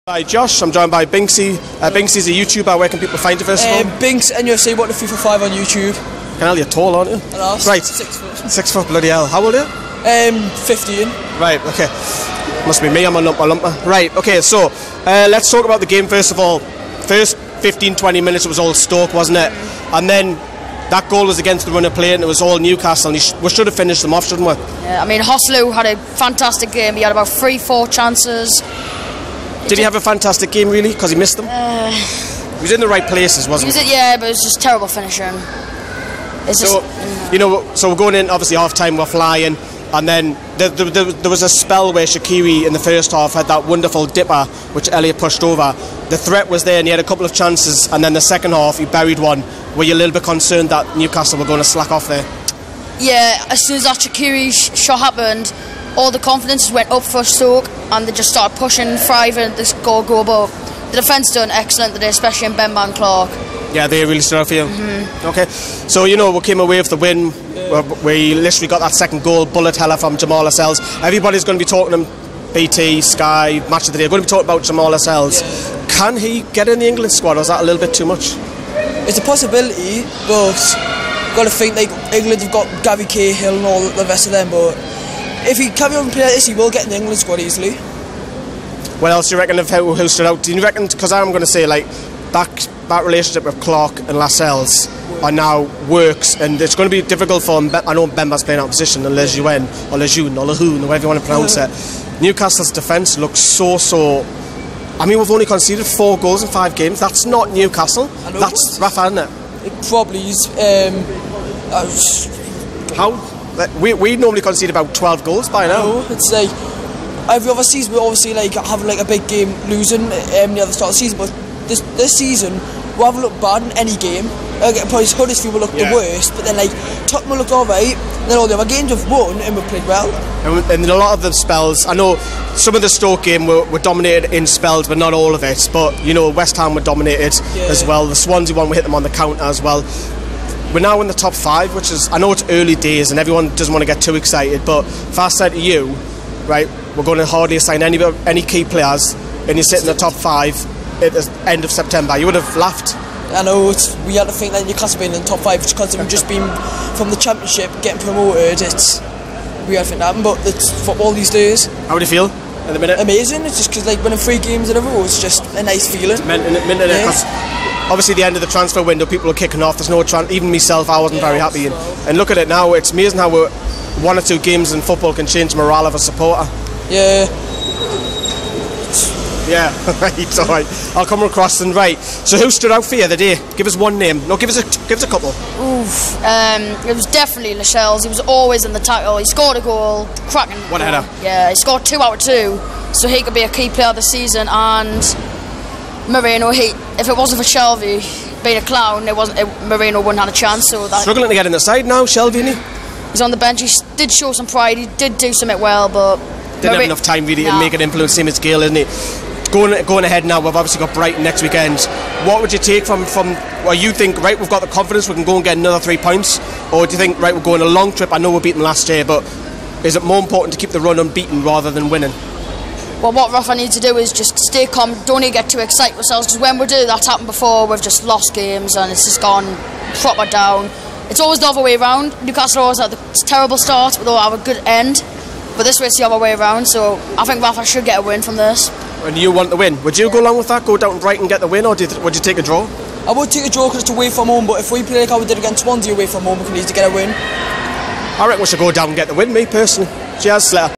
Hi Josh, I'm joined by Binksy. Binksy's a YouTuber. Where can people find you first of all? Binks and UFC What the FIFA 5 on YouTube. You're tall, aren't you? Right. 6 foot. 6 foot, bloody hell. How old are you? 15. Right, okay. Must be me, I'm a lumper. Right, okay, so let's talk about the game first of all. First 15-20 minutes it was all Stoke, wasn't it? And then that goal was against the run of play and it was all Newcastle, and we should have finished them off, shouldn't we? Yeah, I mean, Hoslu had a fantastic game. He had about 3-4 chances. Did he have a fantastic game, really? Because he missed them? He was in the right places, wasn't he? Yeah, but it was just terrible finishing. So we're going in, obviously, half-time, we're flying, and then there was a spell where Shaqiri in the first half had that wonderful dipper, which Elliott pushed over. The threat was there, and he had a couple of chances, and then the second half, he buried one. Were you a little bit concerned that Newcastle were going to slack off there? Yeah, as soon as that Shaqiri shot happened, all the confidence went up for Stoke and they just started pushing, thriving, this go, but the defence done excellent today, especially in Bemba and Clark. Yeah, they really stood out for you. Okay, so we came away with the win. We literally got that second goal, bullet hella from Jamal Lascelles. Everybody's going to be talking to him, BT, Sky, Match of the Day, going to be talking about Jamal Lascelles. Yeah. Can he get in the England squad, or is that a little bit too much? It's a possibility, but got to think like England have got Gary Cahill and all the rest of them, but if he carry on playing like this, he will get in the England squad easily. What else do you reckon of who stood out? Do you reckon, because I'm going to say like that relationship with Clark and Lascelles are now works, and it's going to be difficult for him. I know Bemba's playing out of position, and Lejeune or Lahoun, or whatever you want to pronounce it. Newcastle's defence looks so. I mean, we've only conceded 4 goals in 5 games. That's not Newcastle. That's rough, isn't it? It probably is. How? We normally concede about 12 goals by now. No, it's like every other season we're obviously like having like a big game losing near the start of the season, but this season we haven't looked bad in any game. Probably Huddersfield will look the worst, but then like Tottenham will look alright, then all the other games have won and we've played well. And in a lot of the spells, I know some of the Stoke game were dominated in spells, but not all of it. But West Ham were dominated as well. The Swansea one, we hit them on the counter as well. We're now in the top 5, which is, I know it's early days and everyone doesn't want to get too excited, but if I said to you, right, we're going to hardly assign any key players and you sit in the top 5 at the end of September, you would have laughed. I know, we had to think that Newcastle being in the top 5, which considering we've just been from the Championship, getting promoted, we had to think that, but it's football these days. How would you feel at the minute? Amazing, it's just because like winning 3 games in a row is just a nice feeling. Obviously the end of the transfer window, people are kicking off, there's no even myself, I wasn't very happy, and look at it now, it's amazing how 1 or 2 games in football can change the morale of a supporter. Right, alright, I'll come across and right, so who stood out for you the day? Give us one name, no, give us a couple. It was definitely Lascelles. He was always in the tackle, he scored a goal, cracking What goal. header? Yeah, he scored 2 out of 2, so he could be a key player this season, and Moreno, if it wasn't for Shelby being a clown, Moreno wouldn't have a chance. So struggling to get in the side now, Shelby, isn't he? He's on the bench. He did show some pride. He did do something well, but didn't have enough time really to make an influence. Same as Gale, isn't he? Going ahead now, we've obviously got Brighton next weekend. What would you take from well, you think, right, we've got the confidence, we can go and get another 3 points, or do you think, right, we're going a long trip? I know we beat them last year, but is it more important to keep the run unbeaten rather than winning? Well, what Rafa needs to do is just stay calm, don't need to get too excited ourselves, because when we do, that's happened before, we've just lost games and it's just gone proper down. It's always the other way around. Newcastle always had the terrible start, but they'll have a good end, but this way it's the other way around, so I think Rafa should get a win from this. And you want the win, would you go along with that, go down to Brighton and get the win, or would you take a draw? I would take a draw because it's away from home, but if we play like how we did against Swansea away from home, we can easily get a win. I reckon we should go down and get the win, me personally. Cheers, Slater.